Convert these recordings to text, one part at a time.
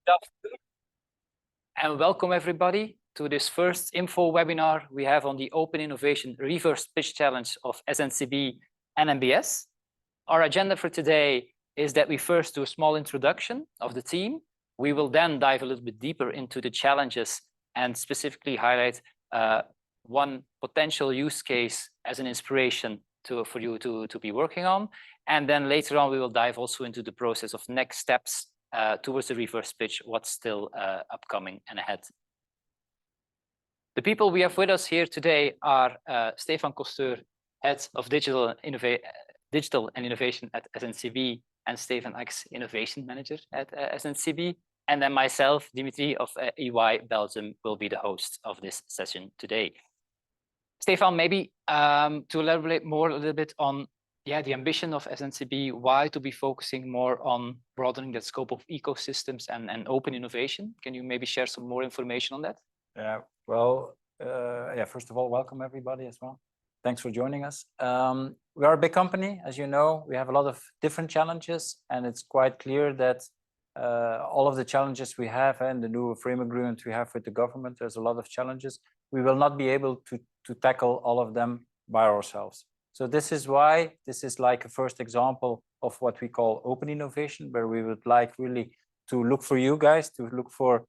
Good afternoon, and welcome everybody to this first info webinar we have on the Open Innovation Reverse Pitch Challenge of SNCB NMBS. Our agenda for today is that we first do a small introduction of the team. We will then dive a little bit deeper into the challenges and specifically highlight one potential use case as an inspiration for you to be working on. And then later on, we will dive also into the process of next steps towards the reverse pitch, what's still upcoming and ahead. The people we have with us here today are Stefan Costeur, Head of Digital and Innovation at SNCB, and Stefan Ax, Innovation Manager at SNCB. And then myself, Dimitri of EY Belgium, will be the host of this session today. Stefan, maybe to elaborate more a little bit on the ambition of SNCB, why to be focusing more on broadening the scope of ecosystems and open innovation. Can you maybe share some more information on that? Yeah, well, first of all, welcome everybody as well. Thanks for joining us. We are a big company, as you know. We have a lot of different challenges, and it's quite clear that all of the challenges we have and the new frame agreement we have with the government, there's a lot of challenges. We will not be able to tackle all of them by ourselves. So this is why this is like a first example of what we call open innovation, where we would like really to look for you guys, to look for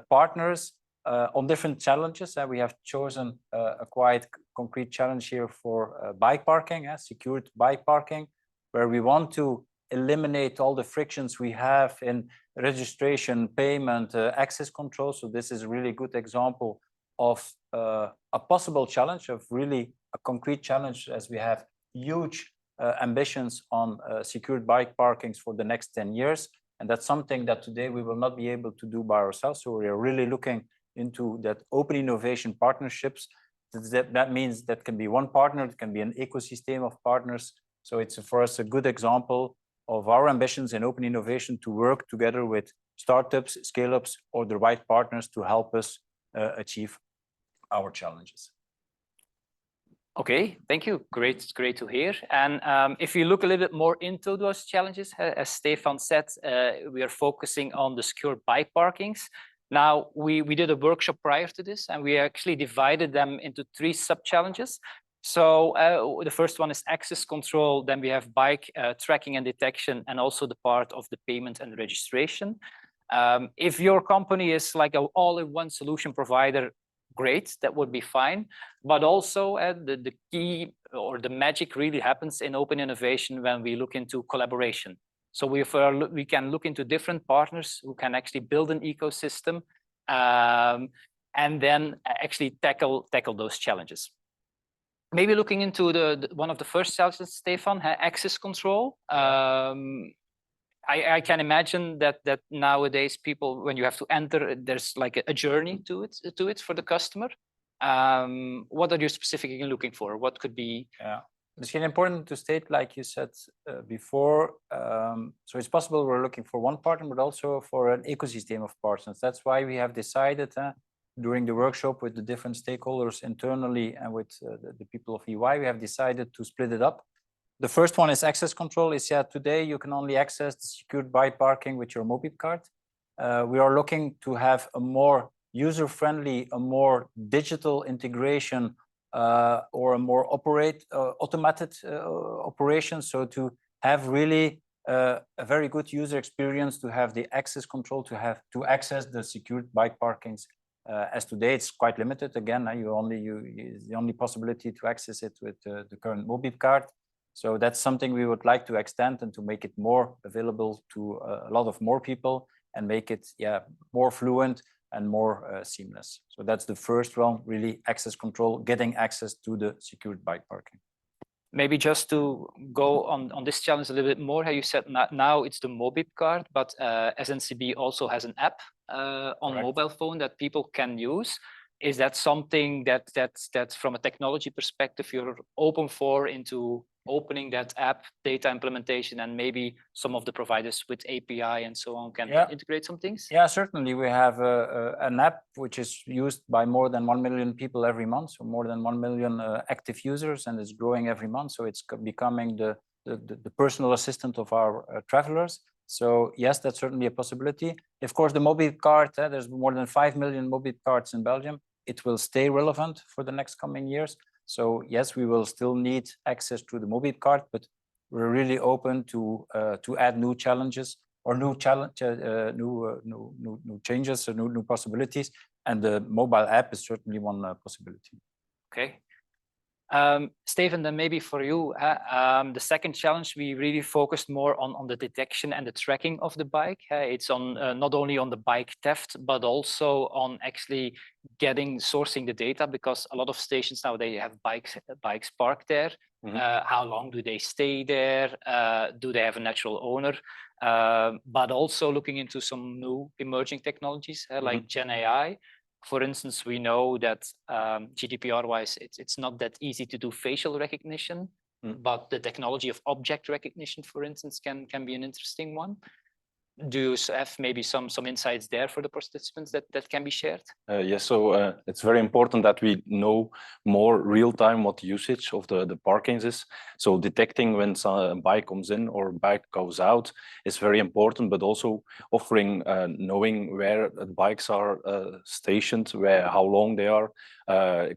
partners on different challenges. And we have chosen a quite concrete challenge here for bike parking, secured bike parking, where we want to eliminate all the frictions we have in registration, payment, access control. So this is a really good example of a possible challenge, of really a concrete challenge, as we have huge ambitions on secured bike parkings for the next 10 years. And that's something that today we will not be able to do by ourselves. So we are really looking into that open innovation partnerships. That means that can be one partner, it can be an ecosystem of partners. So it's for us a good example of our ambitions in open innovation to work together with startups, scale-ups, or the right partners to help us achieve our challenges. Okay, thank you. Great to hear. And if you look a little bit more into those challenges, as Stefan said, we are focusing on the secure bike parkings. Now, we did a workshop prior to this, and we actually divided them into 3 sub-challenges. So the first one is access control, then we have bike tracking and detection, and also the part of the payment and registration. If your company is like an all-in-one solution provider, great, that would be fine. But also the key or the magic really happens in open innovation when we look into collaboration. So we can look into different partners who can actually build an ecosystem and then actually tackle those challenges. Maybe looking into one of the first challenges, Stefan, access control. I can imagine that nowadays people, when you have to enter, there's like a journey to it for the customer. What are you specifically looking for? What could be? Yeah, it's really important to state, like you said before. So it's possible we're looking for one partner, but also for an ecosystem of partners. That's why we have decided during the workshop with the different stakeholders internally and with the people of EY, we have decided to split it up. The first one is access control. Today you can only access the secured bike parking with your mobile card. We are looking to have a more user-friendly, a more digital integration, or a more automated operation. So to have really a very good user experience, to have the access control, to access the secured bike parkings. As today it's quite limited. Again, the only possibility to access it with the current mobile card. So that's something we would like to extend and to make it more available to a lot of more people and make it more fluent and more seamless. So that's the first one, really access control, getting access to the secured bike parking. Maybe just to go on this challenge a little bit more, how you said now it's the mobile card, but SNCB also has an app on mobile phone that people can use. Is that something that's from a technology perspective you're open for into opening that app, data implementation, and maybe some of the providers with API and so on can integrate some things? Yeah, certainly. We have an app which is used by more than 1 million people every month, so more than 1 million active users, and it's growing every month. So it's becoming the personal assistant of our travelers. So yes, that's certainly a possibility. Of course, the mobile card, there's more than 5 million mobile cards in Belgium. It will stay relevant for the next coming years. So yes, we will still need access to the mobile card, but we're really open to add new challenges or new changes or new possibilities. And the mobile app is certainly one possibility. Okay. Steven, then maybe for you, the second challenge, we really focused more on the detection and the tracking of the bike. It's on not only on the bike theft, but also on actually sourcing the data, because a lot of stations now, they have bikes parked there. How long do they stay there? Do they have a natural owner? But also looking into some new emerging technologies like Gen AI. For instance, we know that GDPR-wise, it's not that easy to do facial recognition, but the technology of object recognition, for instance, can be an interesting one. Do you have maybe some insights there for the participants that can be shared? Yes, so it's very important that we know more real time what the usage of the parkings is. So detecting when a bike comes in or a bike goes out is very important, but also offering knowing where the bikes are stationed, how long they are,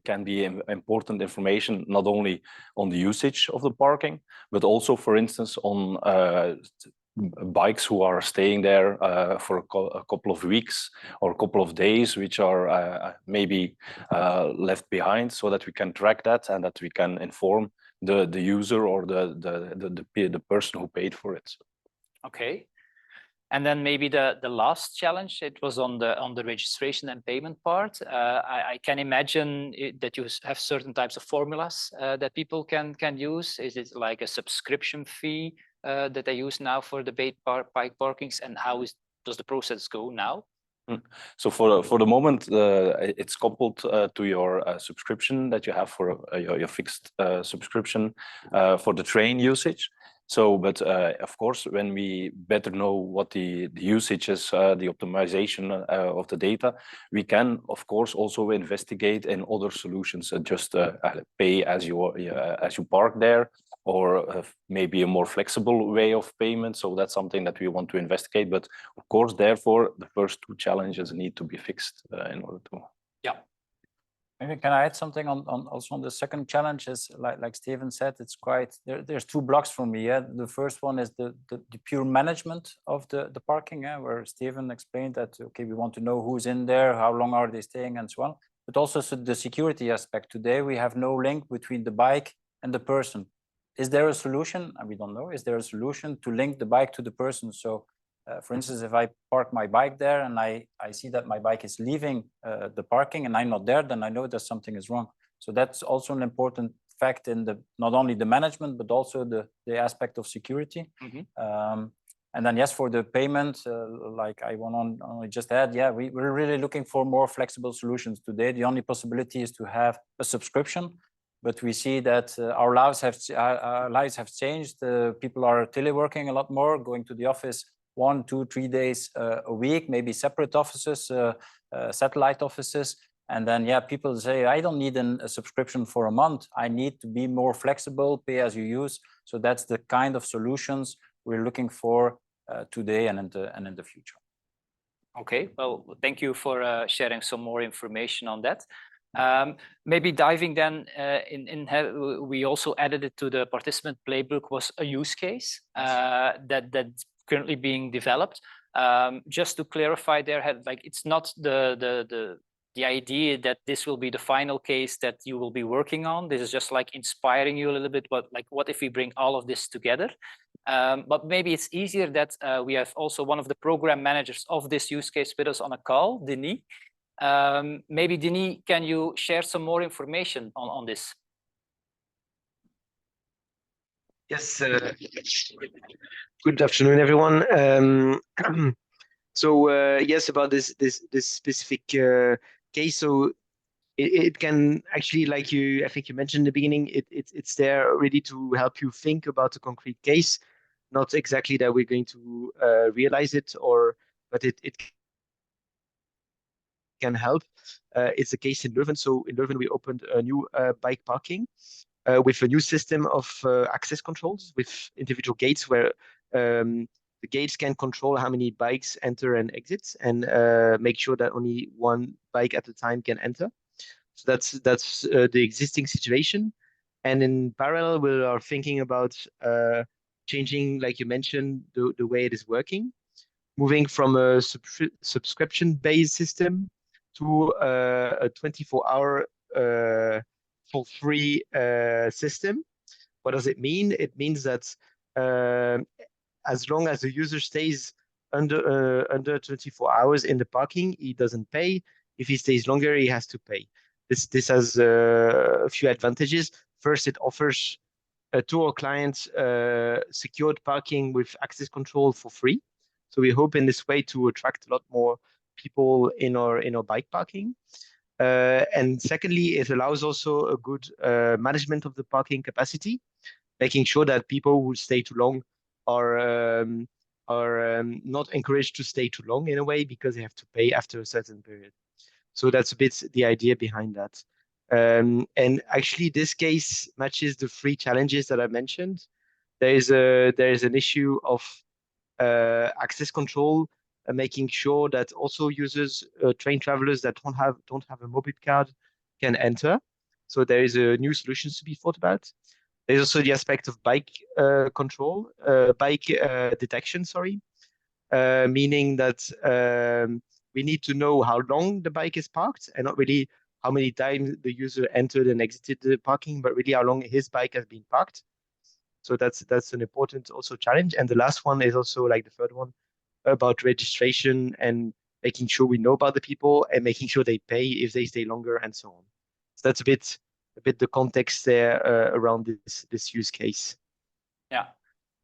can be important information, not only on the usage of the parking, but also, for instance, on bikes who are staying there for a couple of weeks or a couple of days, which are maybe left behind, so that we can track that and that we can inform the user or the person who paid for it. Okay. And then maybe the last challenge, it was on the registration and payment part. I can imagine that you have certain types of formulas that people can use. Is it like a subscription fee that they use now for the bike parkings, and how does the process go now? So for the moment, it's coupled to your subscription that you have for your fixed subscription for the train usage. So, but of course, when we better know what the usage is, the optimization of the data, we can, of course, also investigate in other solutions, just pay as you park there, or maybe a more flexible way of payment. So that's something that we want to investigate. But of course, therefore, the first two challenges need to be fixed in order to. Yeah. Maybe can I add something also on the second challenge? Is like Steven said, it's quite there's two blocks for me. Yeah, the first one is the pure management of the parking, where Steven explained that okay, we want to know who's in there, how long are they staying, and so on. But also the security aspect. Today we have no link between the bike and the person. Is there a solution? And we don't know. Is there a solution to link the bike to the person? So, for instance, if I park my bike there and I see that my bike is leaving the parking and I'm not there, then I know that something is wrong. So that's also an important fact in not only the management, but also the aspect of security. And then yes, for the payment, like I want to just add, yeah, we're really looking for more flexible solutions today. The only possibility is to have a subscription. But we see that our lives have changed. People are teleworking a lot more, going to the office 1, 2, 3 days a week, maybe separate offices, satellite offices. And then, yeah, people say, I don't need a subscription for a month. I need to be more flexible, pay as you use. So that's the kind of solutions we're looking for today and in the future. Okay, well, thank you for sharing some more information on that. Maybe diving then we also added it to the participant playbook was a use case that's currently being developed. Just to clarify there, like it's not the idea that this will be the final case that you will be working on. This is just like inspiring you a little bit, but like what if we bring all of this together? But maybe it's easier that we have also one of the program managers of this use case with us on a call, Denis. Maybe Denis, can you share some more information on this? Yes. Good afternoon, everyone. So yes, about this specific case. So it can actually, like I think you mentioned in the beginning, it's there really to help you think about a concrete case. Not exactly that we're going to realize it, but it can help. It's a case in Leuven. So in Leuven, we opened a new bike parking with a new system of access controls with individual gates where the the gates can control how many bikes enter and exit, and make sure that only one bike at a time can enter. So that's the existing situation. And in parallel, we are thinking about changing, like you mentioned, the way it is working, moving from a subscription-based system to a 24-hour for free system. What does it mean? It means that as long as the user stays under 24 hours in the parking, he doesn't pay. If he stays longer, he has to pay. This has a few advantages. First, it offers to our clients secured parking with access control for free. So we hope in this way to attract a lot more people in our bike parking. And secondly, it allows also a good management of the parking capacity, making sure that people who stay too long are not encouraged to stay too long in a way, because they have to pay after a certain period. So that's a bit the idea behind that. And actually, this case matches the three challenges that I mentioned. There is an issue of access control, making sure that also users, train travelers that don't have a mobile card can enter. So there is a new solutions to be thought about. There's also the aspect of bike control, bike detection, sorry, meaning that we need to know how long the bike is parked, and not really how many times the user entered and exited the parking, but really how long his bike has been parked. So that's an important also challenge. And the last one is also like the third one, about registration and making sure we know about the people and making sure they pay if they stay longer and so on. So that's a bit the context there around this use case. Yeah.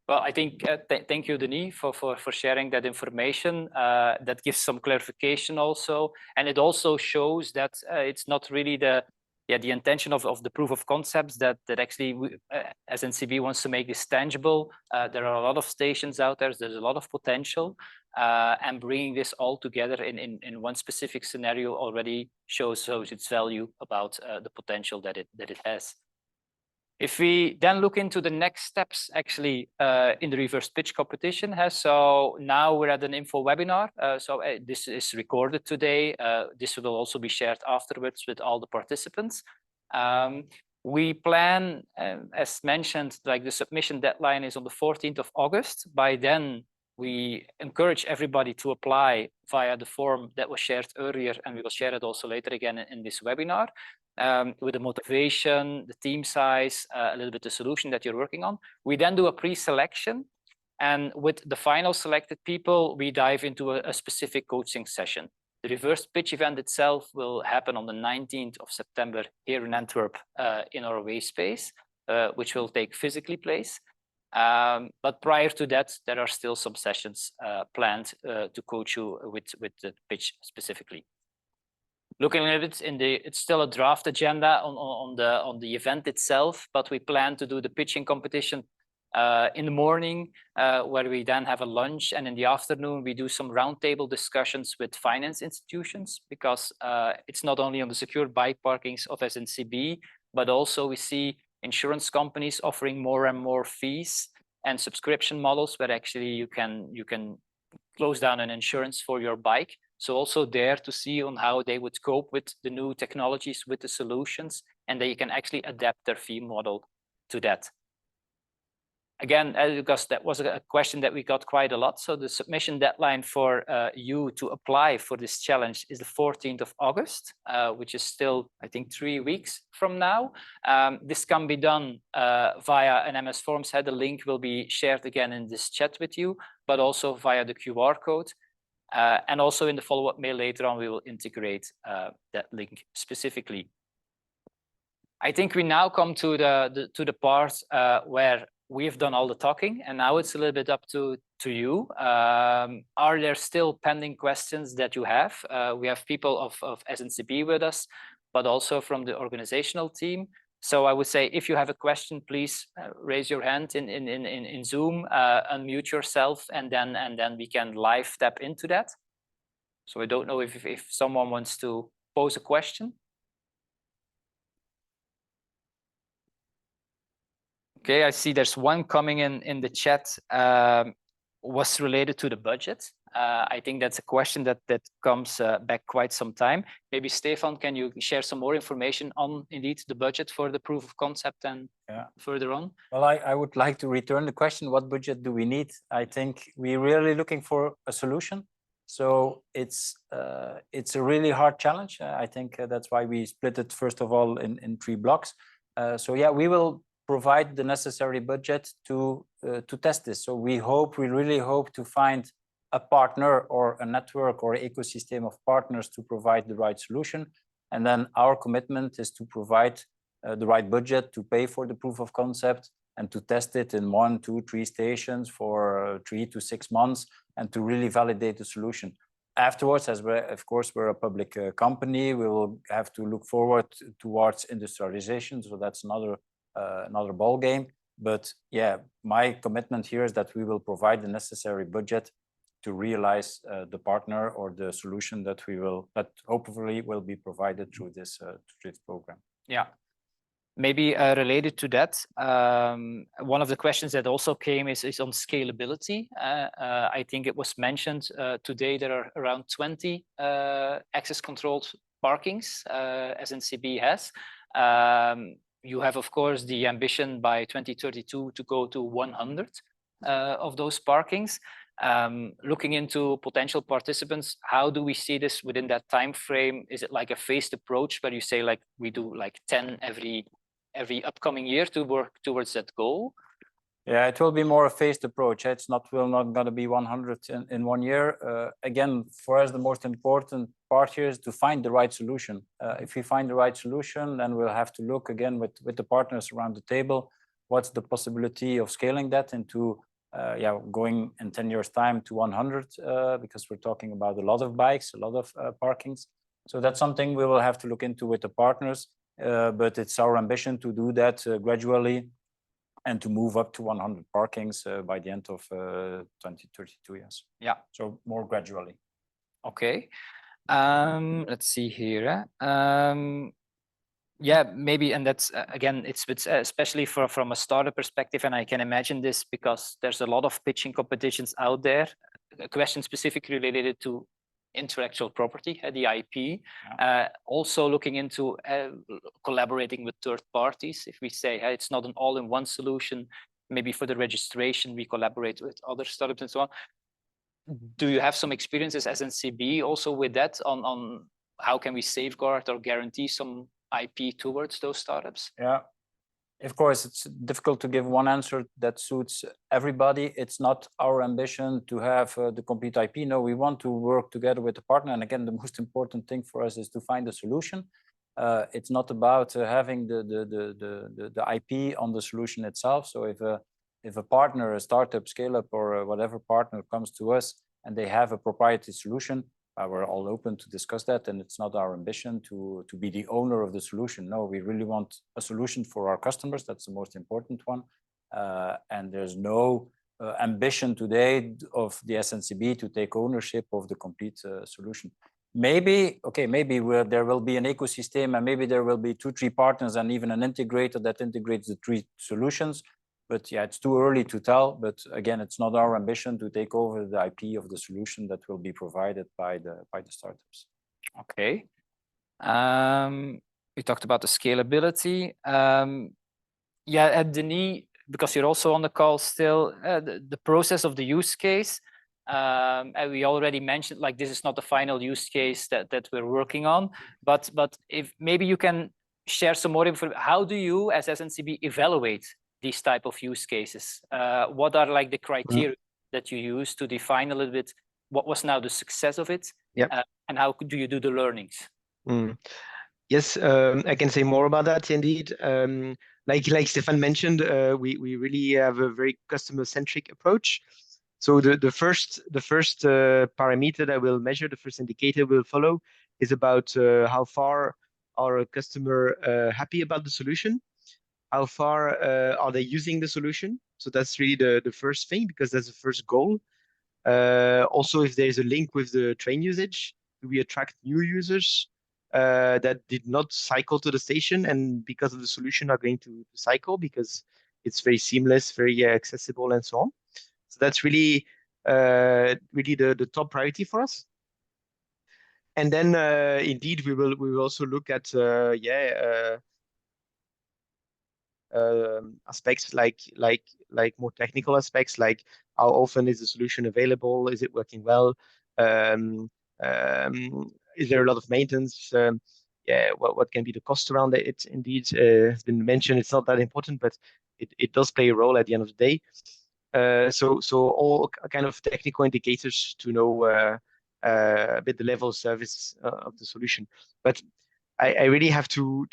Well, I think thank you, Denis, for sharing that information. That gives some clarification also, and it also shows that it's not really the intention of the proof of concepts that actually SNCB wants to make this tangible. There are a lot of stations out there. There's a lot of potential, and bringing this all together in one specific scenario already shows its value about the potential that it has. If we then look into the next steps, actually, in the reverse pitch competition, so now we're at an info webinar. This is recorded today. This will also be shared afterwards with all the participants. We plan, as mentioned, like the submission deadline is on the 14th of August. By then, we encourage everybody to apply via the form that was shared earlier, and we will share it also later again in this webinar. With the motivation, the team size, a little bit the solution that you're working on. We then do a pre-selection, and with the final selected people, we dive into a specific coaching session. The reverse pitch event itself will happen on the 19th of September here in Antwerp, in our way space, which will take physically place. But prior to that, there are still some sessions planned to coach you with the pitch specifically. Looking at it it's still a draft agenda on the event itself, but we plan to do the pitching competition in the morning, where we then have a lunch, and in the afternoon we do some roundtable discussions with finance institutions, because it's not only on the secured bike parkings of SNCB, but also we see insurance companies offering more and more fees and subscription models where actually you can close down an insurance for your bike. So also there to see on how they would cope with the new technologies, with the solutions, and they can actually adapt their fee model to that. Again, because that was a question that we got quite a lot. So the submission deadline for you to apply for this challenge is the 14th of August, which is still, I think, 3 weeks from now. This can be done via an MS Forms. The link will be shared again in this chat with you, but also via the QR code. And also in the follow-up mail later on, we will integrate that link specifically. I think we now come to the part where we've done all the talking, and now it's a little bit up to you. Are there still pending questions that you have? We have people of SNCB with us, but also from the organizational team. So I would say, if you have a question, please raise your hand in Zoom, unmute yourself, and then we can live tap into that. So I don't know if someone wants to pose a question. Okay, I see there's one coming in the chat. was related to the budget. I think that's a question that comes back quite some time. Maybe Stefan, can you share some more information on indeed the budget for the proof of concept and further on? Well, I would like to return the question, what budget do we need? I think we're really looking for a solution. So it's a really hard challenge. I think that's why we split it first of all in 3 blocks. So yeah, we will provide the necessary budget to test this. So we really hope to find a partner or a network or ecosystem of partners to provide the right solution. And then our commitment is to provide the right budget to pay for the proof of concept and to test it in 1, 2, 3 stations for 3 to 6 months and to really validate the solution. Afterwards, as of course we're a public company, we will have to look forward towards industrialization. So that's another ball game. But yeah, my commitment here is that we will provide the necessary budget to realize the partner or the solution that hopefully will be provided through this program. Yeah. Maybe related to that, one of the questions that also came is on scalability. I think it was mentioned today there are around 20 access controlled parkings SNCB has. You have, of course, the ambition by 2032 to go to 100 of those parkings. Looking into potential participants, how do we see this within that time frame? Is it like a phased approach where you say like we do like 10 every upcoming year to work towards that goal? Yeah, it will be more a phased approach. It's not going to be 100 in 1 year. Again, for us, the most important part here is to find the right solution. If we find the right solution, then we'll have to look again with the partners around the table. What's the possibility of scaling that into going in 10 years time to 100, because we're talking about a lot of bikes, a lot of parkings. So that's something we will have to look into with the partners, but it's our ambition to do that gradually and to move up to 100 parkings by the end of 2032, yes. Yeah. So more gradually. Okay. Let's see here. Yeah, maybe, and that's again, it's especially from a startup perspective, and I can imagine this because there's a lot of pitching competitions out there. A question specifically related to intellectual property, the IP. Yeah. Also looking into collaborating with third parties. If we say it's not an all-in-one solution, maybe for the registration we collaborate with other startups and so on. Do you have some experiences as SNCB also with that on how can we safeguard or guarantee some IP towards those startups? Yeah, of course, it's difficult to give one answer that suits everybody. It's not our ambition to have the complete IP. No, we want to work together with the partner. And again, the most important thing for us is to find a solution. It's not about having the IP on the solution itself. So if a partner, a startup, scale up, or whatever partner comes to us and they have a proprietary solution, we're all open to discuss that, and it's not our ambition to be the owner of the solution. No, we really want a solution for our customers. That's the most important one. And there's no ambition today of the SNCB to take ownership of the complete solution. Maybe there will be an ecosystem, and maybe there will be 2, 3 partners and even an integrator that integrates the 3 solutions. But yeah, it's too early to tell. But again, it's not our ambition to take over the IP of the solution that will be provided by the startups. Okay. We talked about the scalability. Yeah, Denis, because you're also on the call still, the process of the use case. And we already mentioned like this is not the final use case that we're working on. But if maybe you can share some more information, how do you as SNCB evaluate these type of use cases? What are like the criteria that you use to define a little bit what was now the success of it? Yeah. And how do you do the learnings? Yes, I can say more about that indeed. Like Stefan mentioned, we really have a very customer-centric approach. So the first parameter that we'll measure, the first indicator we'll follow, is about how far are a customer happy about the solution. How far are they using the solution? So that's really the first thing, because that's the first goal. Also, if there's a link with the train usage, do we attract new users that did not cycle to the station and because of the solution are going to cycle because it's very seamless, very accessible and so on. So that's really really the top priority for us. And then indeed we will also look at aspects like more technical aspects, like how often is the solution available? Is it working well? Is there a lot of maintenance? What can be the cost around it? It indeed has been mentioned. It's not that important, but it does play a role at the end of the day. So all kind of technical indicators to know a bit the level of service of the solution. But I really have to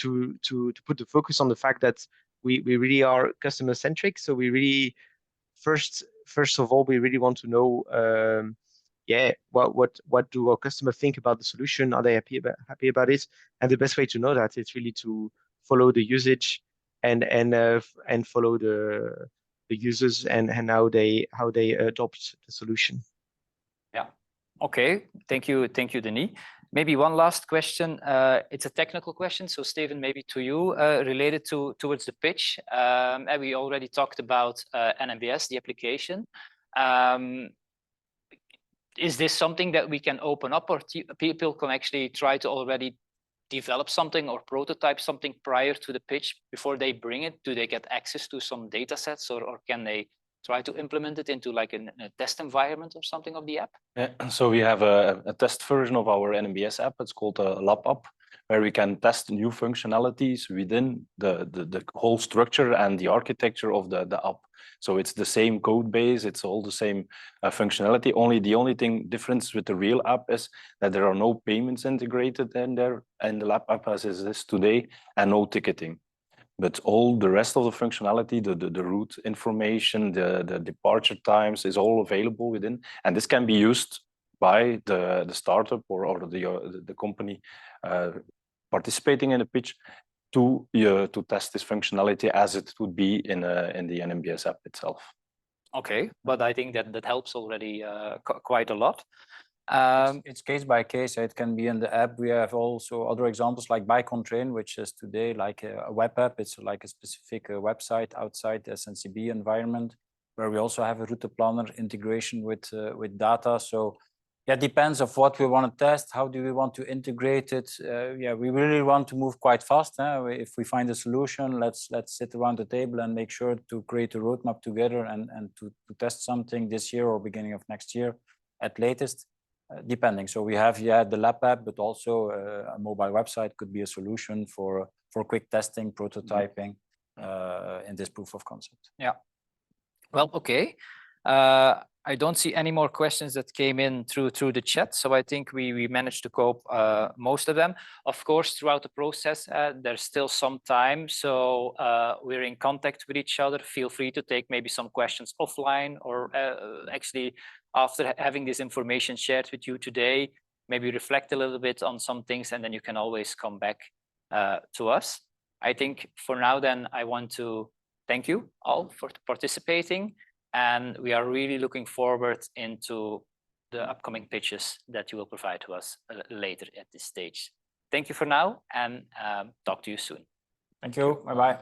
put the focus on the fact that we really are customer centric. So we really first of all we really want to know what do our customers think about the solution? Are they happy about it? And the best way to know that is really to follow the usage and follow the users and how they adopt the solution. Yeah. Okay. Thank you, Denis. Maybe one last question. It's a technical question, so Steven, maybe to you, related towards the pitch. And we already talked about NMBS, the application. Is this something that we can open up, or people can actually try to already develop something or prototype something prior to the pitch before they bring it? Do they get access to some data sets, or can they try to implement it into like a test environment or something of the app? Yeah, so we have a test version of our NMBS app. It's called a Lab app, where we can test new functionalities within the whole structure and the architecture of the app. So it's the same code base, it's all the same functionality. The only difference with the real app is that there are no payments integrated in there, and the Lab app as it is today, and no ticketing. But all the rest of the functionality, the route information, the departure times is all available within, and this can be used by the startup or the company participating in the pitch to test this functionality as it would be in the NMBS app itself. Okay, but I think that helps already quite a lot. It's case by case. It can be in the app. We have also other examples like Bike on Train, which is today like a web app. It's like a specific website outside the SNCB environment, where we also have a route planner integration with data. So yeah, it depends of what we want to test. How do we want to integrate it? Yeah, we really want to move quite fast. If we find a solution, let's sit around the table and make sure to create a roadmap together and to test something this year or beginning of next year at latest. Depending. So we have the Lab app, but also a mobile website could be a solution for quick testing, prototyping in this proof of concept. Yeah. Well, okay. I don't see any more questions that came in through the chat, so I think we managed to cope most of them. Of course, throughout the process, there's still some time, so we're in contact with each other. Feel free to take maybe some questions offline, or actually after having this information shared with you today, maybe reflect a little bit on some things, and then you can always come back to us. I think for now then I want to thank you all for participating, and we are really looking forward into the upcoming pitches that you will provide to us later at this stage. Thank you for now, and talk to you soon. Thank you. Bye-bye.